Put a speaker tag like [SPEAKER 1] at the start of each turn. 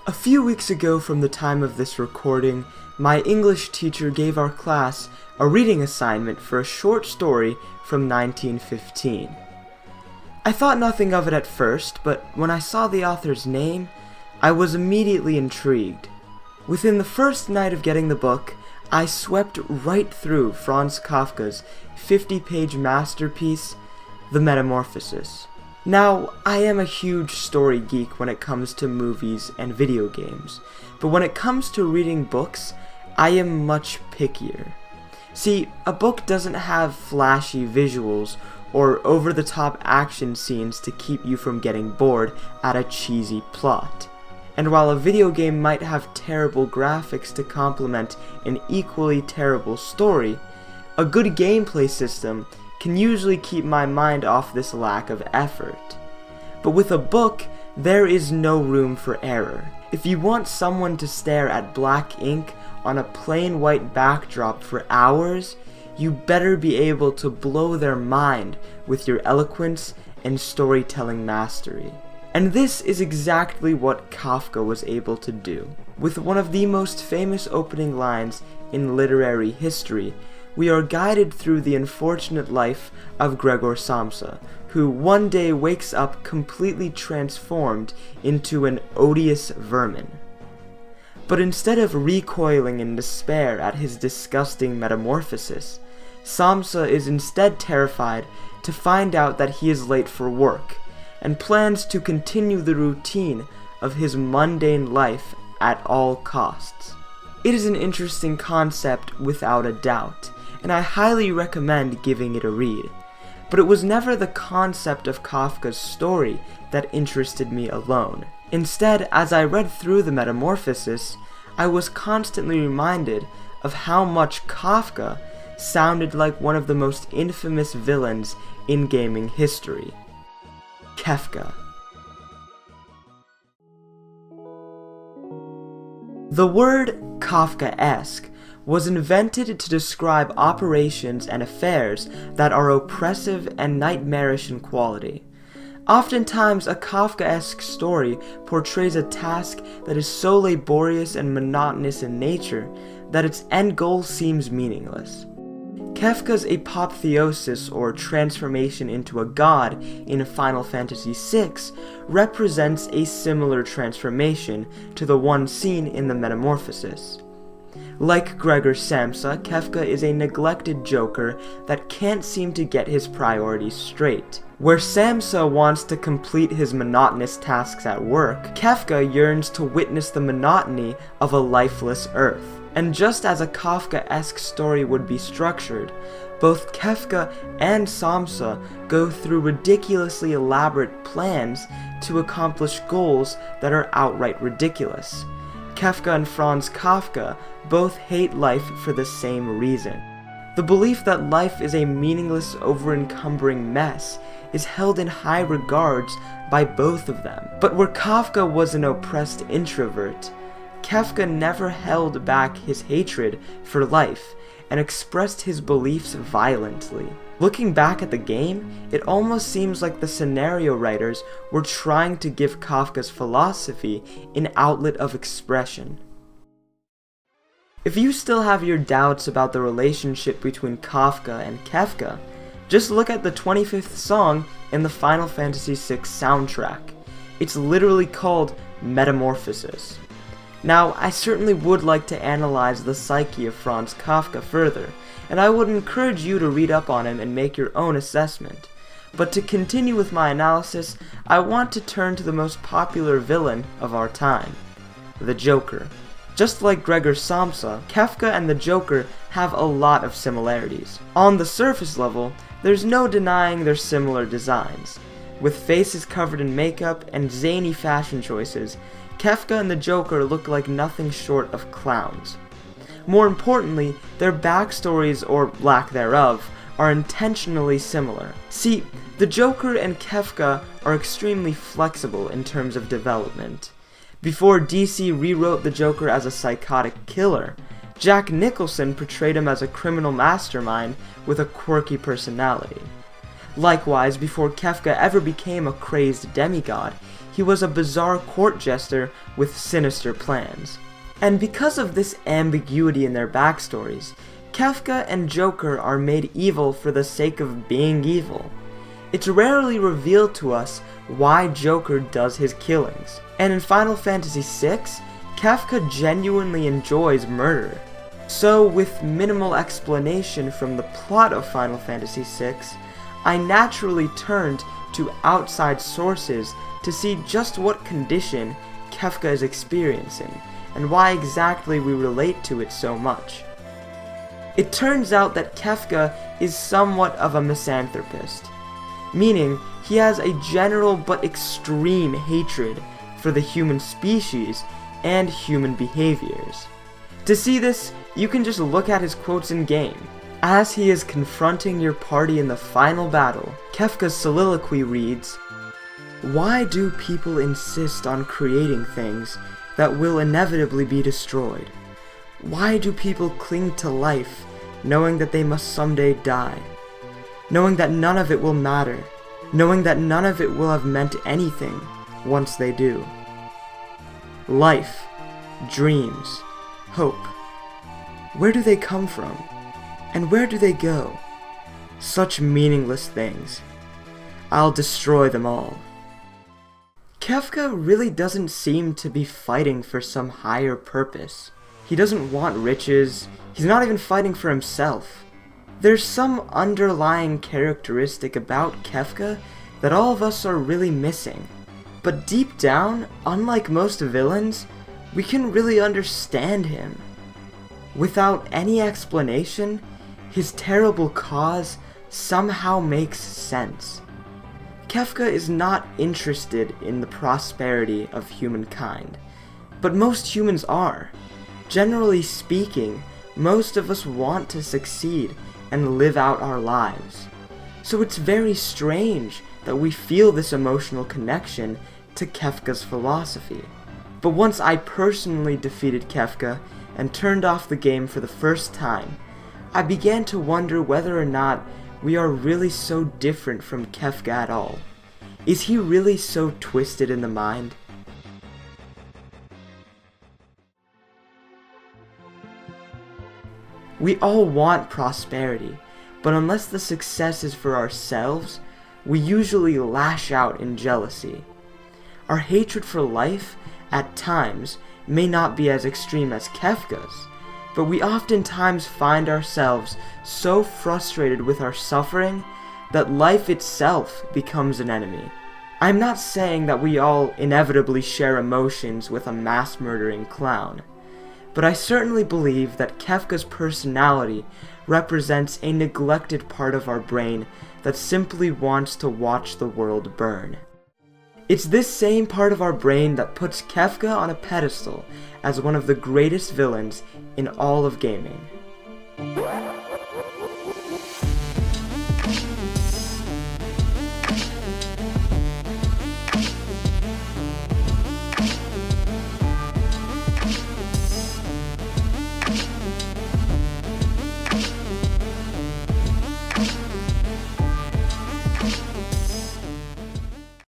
[SPEAKER 1] A few weeks ago from the time of this recording, my English teacher gave our class a reading assignment for a short story from 1915. I thought nothing of it at first, but when I saw the author's name, I was immediately intrigued. Within the first night of getting the book, I swept right through Franz Kafka's 50-page masterpiece, The Metamorphosis. Now, I am a huge story geek when it comes to movies and video games, but when it comes to reading books, I am much pickier. See, a book doesn't have flashy visuals or over-the-top action scenes to keep you from getting bored at a cheesy plot. And while a video game might have terrible graphics to complement an equally terrible story, a good gameplay system can usually keep my mind off this lack of effort. But with a book, there is no room for error. If you want someone to stare at black ink on a plain white backdrop for hours, you better be able to blow their mind with your eloquence and storytelling mastery. And this is exactly what Kafka was able to do. With one of the most famous opening lines in literary history, we are guided through the unfortunate life of Gregor Samsa, who one day wakes up completely transformed into an odious vermin. But instead of recoiling in despair at his disgusting metamorphosis, Samsa is instead terrified to find out that he is late for work, and plans to continue the routine of his mundane life at all costs. It is an interesting concept without a doubt, and I highly recommend giving it a read. But it was never the concept of Kafka's story that interested me alone. Instead, as I read through The Metamorphosis, I was constantly reminded of how much Kafka sounded like one of the most infamous villains in gaming history, Kefka. The word Kafkaesque was invented to describe operations and affairs that are oppressive and nightmarish in quality. Oftentimes, a Kafkaesque story portrays a task that is so laborious and monotonous in nature that its end goal seems meaningless. Kefka's apotheosis, or transformation into a god in Final Fantasy VI, represents a similar transformation to the one seen in The Metamorphosis. Like Gregor Samsa, Kefka is a neglected joker that can't seem to get his priorities straight. Where Samsa wants to complete his monotonous tasks at work, Kefka yearns to witness the monotony of a lifeless Earth. And just as a Kafkaesque story would be structured, both Kefka and Samsa go through ridiculously elaborate plans to accomplish goals that are outright ridiculous. Kefka and Franz Kafka both hate life for the same reason. The belief that life is a meaningless, over-encumbering mess is held in high regards by both of them. But where Kafka was an oppressed introvert, Kefka never held back his hatred for life and expressed his beliefs violently. Looking back at the game, it almost seems like the scenario writers were trying to give Kafka's philosophy an outlet of expression. If you still have your doubts about the relationship between Kafka and Kefka, just look at the 25th song in the Final Fantasy VI soundtrack. It's literally called Metamorphosis. Now, I certainly would like to analyze the psyche of Franz Kafka further, and I would encourage you to read up on him and make your own assessment. But to continue with my analysis, I want to turn to the most popular villain of our time, the Joker. Just like Gregor Samsa, Kefka and the Joker have a lot of similarities. On the surface level, there's no denying their similar designs. With faces covered in makeup and zany fashion choices, Kefka and the Joker look like nothing short of clowns. More importantly, their backstories, or lack thereof, are intentionally similar. See, the Joker and Kefka are extremely flexible in terms of development. Before DC rewrote the Joker as a psychotic killer, Jack Nicholson portrayed him as a criminal mastermind with a quirky personality. Likewise, before Kefka ever became a crazed demigod, he was a bizarre court jester with sinister plans. And because of this ambiguity in their backstories, Kefka and Joker are made evil for the sake of being evil. It's rarely revealed to us why Joker does his killings, and in Final Fantasy VI, Kefka genuinely enjoys murder. So, with minimal explanation from the plot of Final Fantasy VI, I naturally turned to outside sources to see just what condition Kefka is experiencing, and why exactly we relate to it so much. It turns out that Kefka is somewhat of a misanthropist, meaning he has a general but extreme hatred for the human species and human behaviors. To see this, you can just look at his quotes in-game. As he is confronting your party in the final battle, Kefka's soliloquy reads, "Why do people insist on creating things that will inevitably be destroyed? Why do people cling to life, knowing that they must someday die? Knowing that none of it will matter, knowing that none of it will have meant anything once they do. Life, dreams, hope. Where do they come from? And where do they go? Such meaningless things. I'll destroy them all." Kefka really doesn't seem to be fighting for some higher purpose. He doesn't want riches, he's not even fighting for himself. There's some underlying characteristic about Kefka that all of us are really missing. But deep down, unlike most villains, we can really understand him. Without any explanation, his terrible cause somehow makes sense. Kefka is not interested in the prosperity of humankind, but most humans are. Generally speaking, most of us want to succeed and live out our lives. So it's very strange that we feel this emotional connection to Kefka's philosophy. But once I personally defeated Kefka and turned off the game for the first time, I began to wonder whether or not we are really so different from Kefka at all. Is he really so twisted in the mind? We all want prosperity, but unless the success is for ourselves, we usually lash out in jealousy. Our hatred for life, at times, may not be as extreme as Kefka's, but we oftentimes find ourselves so frustrated with our suffering that life itself becomes an enemy. I'm not saying that we all inevitably share emotions with a mass-murdering clown, but I certainly believe that Kefka's personality represents a neglected part of our brain that simply wants to watch the world burn. It's this same part of our brain that puts Kefka on a pedestal as one of the greatest villains in all of gaming.